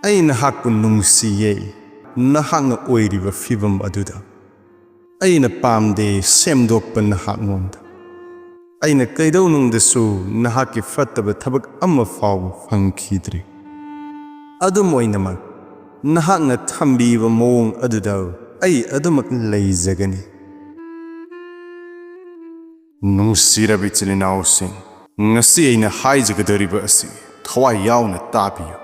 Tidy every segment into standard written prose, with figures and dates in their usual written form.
ꯑꯩ ꯅꯍꯥꯛꯄꯨ ꯅꯨꯡꯁꯤꯌꯦ ꯅꯍꯥꯛꯅ ꯑꯣꯏꯔꯤꯕ ꯐꯤꯚꯝ ꯑꯗꯨꯗ ꯑꯩꯅ ꯄꯥꯝꯗꯦ ꯁꯦꯝꯗꯣꯛꯄ ꯅꯍꯥꯛꯉꯣꯟꯗ ꯑꯩꯅ ꯀꯩꯗꯧꯅꯨꯡꯗꯁꯨ ꯅꯍꯥꯛꯀꯤ ꯐꯠꯇꯕ ꯊꯕꯛ ꯑꯃ ꯐꯥꯎꯕ ꯐꯪꯈꯤꯗ꯭ꯔꯤ ꯑꯗꯨꯝ ꯑꯣꯏꯅꯃꯛ ꯅꯍꯥꯛꯅ ꯊꯝꯕꯤꯕ ꯃꯑꯣꯡ ꯑꯗꯨꯗ ꯑꯩ ꯑꯗꯨꯃꯛ ꯂꯩꯖꯒꯅꯤ ꯅꯨꯡꯁꯤꯔꯕ ꯏꯆꯤꯜ ꯏꯅꯥꯎꯁꯤꯡ ꯉꯁꯤ ꯑꯩꯅ ꯍꯥꯏꯖꯒꯗꯧꯔꯤꯕ ꯑꯁꯤ ꯊꯋꯥꯏ ꯌꯥꯎꯅ ꯇꯥꯕꯤꯌꯨ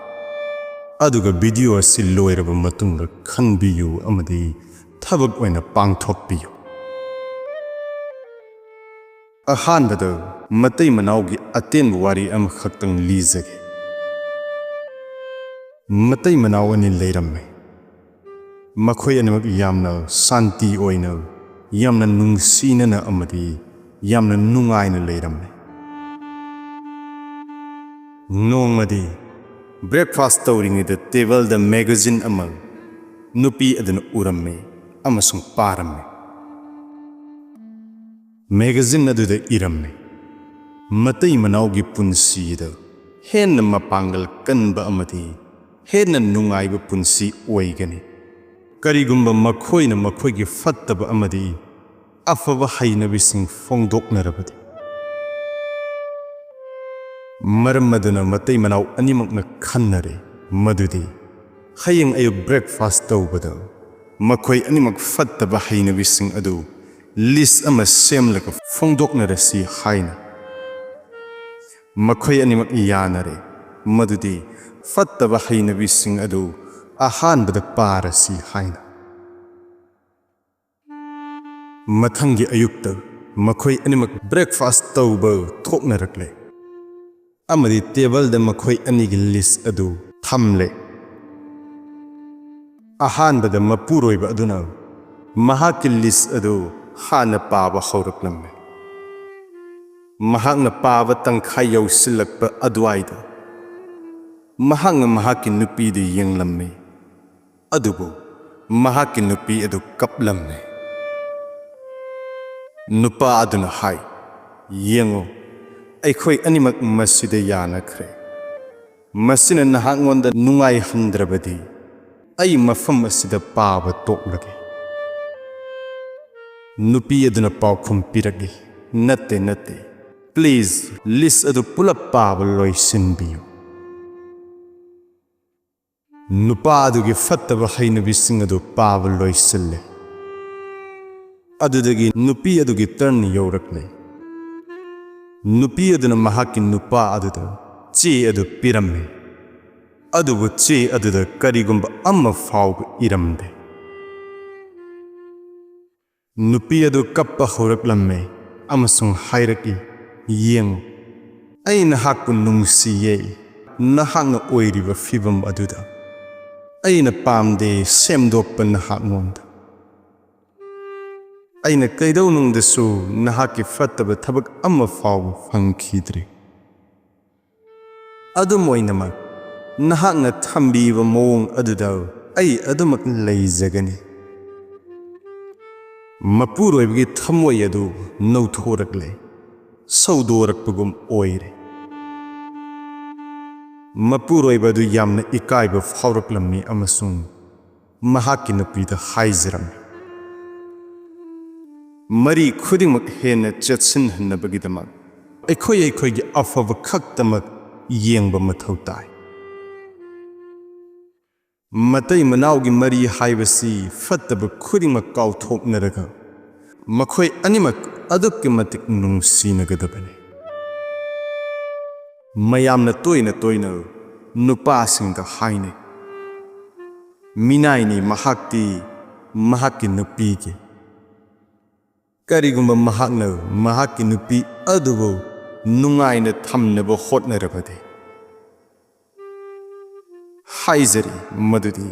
ꯑꯗꯨꯒ ꯚꯤꯗꯤꯑꯣ ꯑꯁꯤ ꯂꯣꯏꯔꯕ ꯃꯇꯨꯡꯗ ꯈꯟꯕꯤꯌꯨ ꯑꯃꯗꯤ ꯊꯕꯛ ꯑꯣꯏꯅ ꯄꯥꯡꯊꯣꯛꯄꯤꯌꯨ ꯑꯍꯥꯟꯕꯗ ꯃꯇꯩ ꯃꯅꯥꯎꯒꯤ ꯑꯇꯦꯟꯕ ꯋꯥꯔꯤ ꯑꯃꯈꯛꯇꯪ ꯂꯤꯖꯒꯦ ꯃꯇꯩ ꯃꯅꯥꯎ ꯑꯅꯤ ꯂꯩꯔꯝꯃꯦ ꯃꯈꯣꯏ ꯑꯅꯤꯃꯛ ꯌꯥꯝꯅ ꯁꯥꯟꯇꯤ ꯑꯣꯏꯅ ꯌꯥꯝꯅ ꯅꯨꯡꯁꯤꯅꯅ ꯑꯃꯗꯤ ꯌꯥꯝꯅ ꯅꯨꯡꯉꯥꯏꯅ ꯂꯩꯔꯝꯃꯦ ꯅꯣꯡꯃꯗꯤ ꯕ꯭ꯔꯦꯛꯐꯥꯁꯠ ꯇꯧꯔꯤꯉꯩꯗ ꯇꯦꯕꯜꯗ ꯃꯦꯒꯥꯖꯤꯟ ꯑꯃ ꯅꯨꯄꯤ ꯑꯗꯨꯅ ꯎꯔꯝꯃꯦ ꯑꯃꯁꯨꯡ ꯄꯥꯔꯝꯃꯦ ꯃꯦꯒꯥꯖꯤꯟ ꯑꯗꯨꯗ ꯏꯔꯝꯃꯦ ꯃꯇꯩ ꯃꯅꯥꯎꯒꯤ ꯄꯨꯟꯁꯤꯗ ꯍꯦꯟꯅ ꯃꯄꯥꯡꯒꯜ ꯀꯟꯕ ꯑꯃꯗꯤ ꯍꯦꯟꯅ ꯅꯨꯡꯉꯥꯏꯕ ꯄꯨꯟꯁꯤ ꯑꯣꯏꯒꯅꯤ ꯀꯔꯤꯒꯨꯝꯕ ꯃꯈꯣꯏꯅ ꯃꯈꯣꯏꯒꯤ ꯐꯠꯇꯕ ꯑꯃꯗꯤ ꯑꯐꯕ ꯍꯩꯅꯕꯤꯁꯤꯡ ꯐꯣꯡꯗꯣꯛꯅꯔꯕꯗꯤ ꯃꯔꯝ ꯑꯗꯨꯅ ꯃꯇꯩ ꯃꯅꯥꯎ ꯑꯅꯤꯃꯛꯅ ꯈꯟꯅꯔꯦ ꯃꯗꯨꯗꯤ ꯍꯌꯦꯡ ꯑꯌꯨꯛ ꯕ꯭ꯔꯦꯛꯐꯥꯁꯠ ꯇꯧꯕꯗ ꯃꯈꯣꯏ ꯑꯅꯤꯃꯛ ꯐꯠꯇꯕ ꯍꯩꯅꯕꯤꯁꯤꯡ ꯑꯗꯨ ꯂꯤꯁ ꯑꯃ ꯁꯦꯝꯂꯒ ꯐꯣꯡꯗꯣꯛꯅꯔꯁꯤ ꯍꯥꯏꯅ ꯃꯈꯣꯏ ꯑꯅꯤꯃꯛ ꯌꯥꯅꯔꯦ ꯃꯗꯨꯗꯤ ꯐꯠꯇꯕ ꯍꯩꯅꯕꯤꯁꯤꯡ ꯑꯗꯨ ꯑꯍꯥꯟꯕꯗ ꯄꯥꯔꯁꯤ ꯍꯥꯏꯅ ꯃꯊꯪꯒꯤ ꯑꯌꯨꯛꯇ ꯃꯈꯣꯏ ꯑꯅꯤꯃꯛ ꯕ꯭ꯔꯦꯛꯐꯥꯁꯠ ꯇꯧꯕ ꯊꯣꯛꯅꯔꯛꯂꯦ ꯑꯃꯗꯤ ꯇꯦꯕꯜꯗ ꯃꯈꯣꯏ ꯑꯅꯤꯒꯤ ꯂꯤꯁ ꯑꯗꯨ ꯊꯝꯂꯦ ꯑꯍꯥꯟꯕꯗ ꯃꯄꯨꯔꯣꯏꯕ ꯑꯗꯨꯅ ꯃꯍꯥꯛꯀꯤ ꯂꯤꯁ ꯑꯗꯨ ꯍꯥꯟꯅ ꯄꯥꯕ ꯍꯧꯔꯛꯂꯝꯃꯦ ꯃꯍꯥꯛꯅ ꯄꯥꯕ ꯇꯪꯈꯥꯏ ꯌꯧꯁꯤꯜꯂꯛꯄ ꯑꯗꯨꯋꯥꯏꯗ ꯃꯍꯥꯛꯅ ꯃꯍꯥꯛꯀꯤ ꯅꯨꯄꯤꯗꯨ ꯌꯦꯡꯂꯝꯃꯦ ꯑꯗꯨꯕꯨ ꯃꯍꯥꯛꯀꯤ ꯅꯨꯄꯤ ꯑꯗꯨ ꯀꯞꯂꯝꯃꯦ ꯅꯨꯄꯥ ꯑꯗꯨꯅ ꯍꯥꯏ ꯌꯦꯡꯉꯨ ꯑꯩꯈꯣꯏ ꯑꯅꯤꯃꯛ ꯃꯁꯤꯗ ꯌꯥꯅꯈ꯭ꯔꯦ ꯃꯁꯤꯅ ꯅꯍꯥꯛꯉꯣꯟꯗ ꯅꯨꯡꯉꯥꯏꯍꯟꯗ꯭ꯔꯕꯗꯤ ꯑꯩ ꯃꯐꯝ ꯑꯁꯤꯗ ꯄꯥꯕ ꯇꯣꯛꯂꯒꯦ ꯅꯨꯄꯤ ꯑꯗꯨꯅ ꯄꯥꯎꯈꯨꯝ ꯄꯤꯔꯛꯏ ꯅꯠꯇꯦ ꯄ꯭ꯂꯤꯖ ꯂꯤꯁ ꯑꯗꯨ ꯄꯨꯂꯞ ꯄꯥꯕ ꯂꯣꯏꯁꯤꯟꯕꯤꯌꯨ ꯅꯨꯄꯥ ꯑꯗꯨꯒꯤ ꯐꯠꯇꯕ ꯍꯩꯅꯕꯤꯁꯤꯡ ꯑꯗꯨ ꯄꯥꯕ ꯂꯣꯏꯁꯤꯜꯂꯦ ꯑꯗꯨꯗꯒꯤ ꯅꯨꯄꯤ ꯑꯗꯨꯒꯤ ꯇꯔꯟ ꯌꯧꯔꯛꯂꯦ ꯅꯨꯄꯤ ꯑꯗꯨꯅ ꯃꯍꯥꯛꯀꯤ ꯅꯨꯄꯥ ꯑꯗꯨꯗ ꯆꯦ ꯑꯗꯨ ꯄꯤꯔꯝꯃꯦ ꯑꯗꯨꯕꯨ ꯆꯦ ꯑꯗꯨꯗ ꯀꯔꯤꯒꯨꯝꯕ ꯑꯃ ꯐꯥꯎꯕ ꯏꯔꯝꯗꯦ ꯅꯨꯄꯤ ꯑꯗꯨ ꯀꯞꯄ ꯍꯧꯔꯛꯂꯝꯃꯦ ꯑꯃꯁꯨꯡ ꯍꯥꯏꯔꯛꯏ ꯌꯦꯡꯉꯨ ꯑꯩ ꯅꯍꯥꯛꯄꯨ ꯅꯨꯡꯁꯤꯌꯦ ꯅꯍꯥꯛꯅ ꯑꯣꯏꯔꯤꯕ ꯐꯤꯚꯝ ꯑꯗꯨꯗ ꯑꯩꯅ ꯄꯥꯝꯗꯦ ꯁꯦꯝꯗꯣꯛꯄ ꯅꯍꯥꯛꯉꯣꯟꯗ ꯑꯩꯅ ꯀꯩꯗꯧꯅꯨꯡꯗꯁꯨ ꯅꯍꯥꯛꯀꯤ ꯐꯠꯇꯕ ꯊꯕꯛ ꯑꯃ ꯐꯥꯎꯕ ꯐꯪꯈꯤꯗ꯭ꯔꯤ ꯑꯗꯨꯝ ꯑꯣꯏꯅꯃꯛ ꯅꯍꯥꯛꯅ ꯊꯝꯕꯤꯕ ꯃꯑꯣꯡ ꯑꯗꯨꯗ ꯑꯩ ꯑꯗꯨꯃꯛ ꯂꯩꯖꯒꯅꯤ ꯃꯄꯨꯔꯣꯏꯕꯒꯤ ꯊꯝꯃꯣꯏ ꯑꯗꯨ ꯅꯧꯊꯣꯔꯛꯂꯦ ꯁꯧꯗꯣꯔꯛꯄꯒꯨꯝ ꯑꯣꯏꯔꯦ ꯃꯄꯨꯔꯣꯏꯕ ꯑꯗꯨ ꯌꯥꯝꯅ ꯏꯀꯥꯏꯕ ꯐꯥꯎꯔꯛꯂꯝꯃꯤ ꯑꯃꯁꯨꯡ ꯃꯍꯥꯛꯀꯤ ꯅꯨꯄꯤꯗ ꯍꯥꯏꯖꯔꯝꯃꯤ ꯃꯔꯤ ꯈꯨꯗꯤꯡꯃꯛ ꯍꯦꯟꯅ ꯆꯦꯠꯁꯤꯟꯍꯟꯅꯕꯒꯤꯗꯃꯛ ꯑꯩꯈꯣꯏꯒꯤ ꯑꯐꯕ ꯈꯛꯇꯃꯛ ꯌꯦꯡꯕ ꯃꯊꯧ ꯇꯥꯏ ꯃꯇꯩ ꯃꯅꯥꯎꯒꯤ ꯃꯔꯤ ꯍꯥꯏꯕꯁꯤ ꯐꯠꯇꯕ ꯈꯨꯗꯤꯡꯃꯛ ꯀꯥꯎꯊꯣꯛꯅꯔꯒ ꯃꯈꯣꯏ ꯑꯅꯤꯃꯛ ꯑꯗꯨꯛꯀꯤ ꯃꯇꯤꯛ ꯅꯨꯡꯁꯤꯅꯒꯗꯕꯅꯤ ꯃꯌꯥꯝꯅ ꯇꯣꯏꯅ ꯅꯨꯄꯥꯁꯤꯡꯗ ꯍꯥꯏꯅꯩ ꯃꯤꯅꯥꯏꯅꯤ ꯃꯍꯥꯛꯇꯤ ꯃꯍꯥꯛꯀꯤ ꯅꯨꯄꯤꯒꯤ ꯀꯔꯤꯒꯨꯝꯕ ꯃꯍꯥꯛꯅ ꯃꯍꯥꯛꯀꯤ ꯅꯨꯄꯤ ꯑꯗꯨꯕꯨ ꯅꯨꯡꯉꯥꯏꯅ ꯊꯝꯅꯕ ꯍꯣꯠꯅꯔꯕꯗꯤ ꯍꯥꯏꯖꯔꯤ ꯃꯗꯨꯗꯤ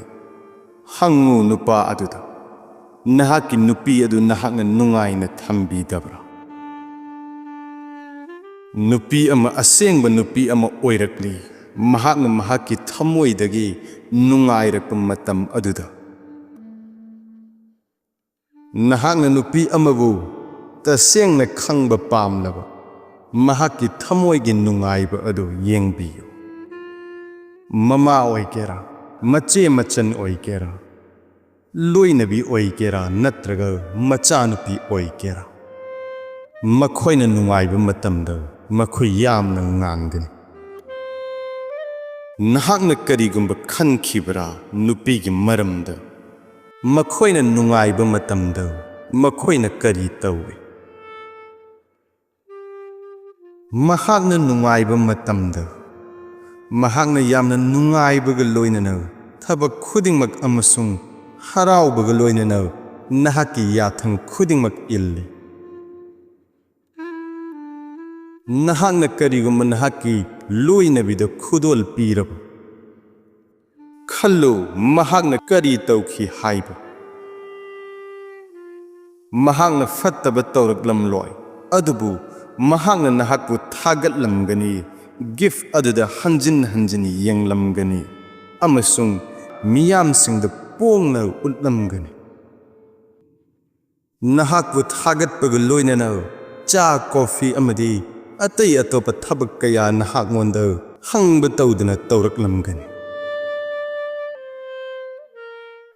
ꯍꯪꯉꯨ ꯅꯨꯄꯥ ꯑꯗꯨꯗ ꯅꯍꯥꯛꯀꯤ ꯅꯨꯄꯤ ꯑꯗꯨ ꯅꯍꯥꯛꯅ ꯅꯨꯡꯉꯥꯏꯅ ꯊꯝꯕꯤꯗꯕ꯭ꯔꯥ ꯅꯨꯄꯤ ꯑꯃ ꯑꯁꯦꯡꯕ ꯅꯨꯄꯤ ꯑꯃ ꯑꯣꯏꯔꯛꯂꯤ ꯃꯍꯥꯛꯅ ꯃꯍꯥꯛꯀꯤ ꯊꯝꯃꯣꯏꯗꯒꯤ ꯅꯨꯡꯉꯥꯏꯔꯛꯄ ꯃꯇꯝ ꯑꯗꯨꯗ ꯅꯍꯥꯛꯅ ꯅꯨꯄꯤ ꯑꯃꯕꯨ ꯇꯁꯦꯡꯅ ꯈꯪꯕ ꯄꯥꯝꯂꯕ ꯃꯍꯥꯛꯀꯤ ꯊꯝꯃꯣꯏꯒꯤ ꯅꯨꯡꯉꯥꯏꯕ ꯑꯗꯨ ꯌꯦꯡꯕꯤꯌꯨ ꯃꯃꯥ ꯑꯣꯏꯒꯦꯔꯥ mache machan oikera, loinabi oikera natraga machanupi oikera. Makhoina nungaiba matamda makhoi yamna ngangani. Nahakna karigumba khankhibra nupigi maramda. Makhoina nungaiba matamda makhoina kari tawi. Mahakna nungaiba matamda mahakna yamna nungaibaga loinana thabak khudingmak amasung haraubaga loinana nahaki yathang khudingmak illi. Nahakna karigumba nahaki loinabida khudol piraba. Khallu mahakna kari tawki haiba. Mahakna fattaba tawraklam loi. Adubu mahakna nahakbu thagatlamgani gift aduda hanjin yenglamgani. Amasung miyamsingda pongna utlamgani. Nahakbu thagatbaga loinana cha coffee amadi atay atopa thabak kaya nahakmonda hangba tawdana tawraklamgani.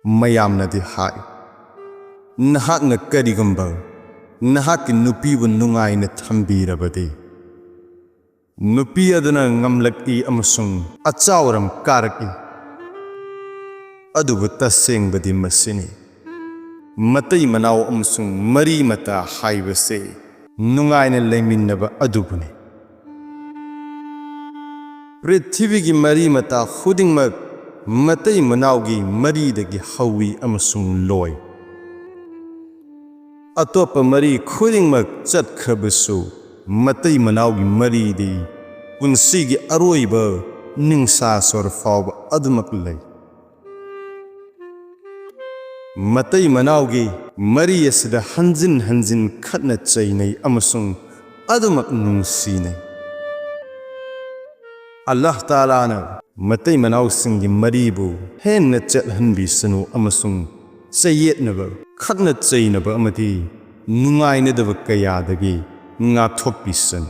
Mayamna di hai. Nahakna karigumba nahaki nupibu nungaina thambirabadi. Nupi adana ngamlaki amasung achawram karaki. Adubu tasengbadi masini. Matei Manao amasung mari mata haibase nungaina laiminaba adubuni. Prithivigi mari mata khudingmak Matei Manao.gi maridagi hawi amasung loi. Atopa mari khudingmak chatkhrabasu Matei Manao.gi maridi Punsi.gi aroiba ningsa sor fawba adumak lay. Matei Manao.gi mari asida hanjin khatna chainay amasung adumak nungsinay. Allah Ta'ala na Matei Manao singgi maribu henna chathanbisanu amasung chayetnaba khatna chainaba amati nungainadaba kayadagi ngathokpisan.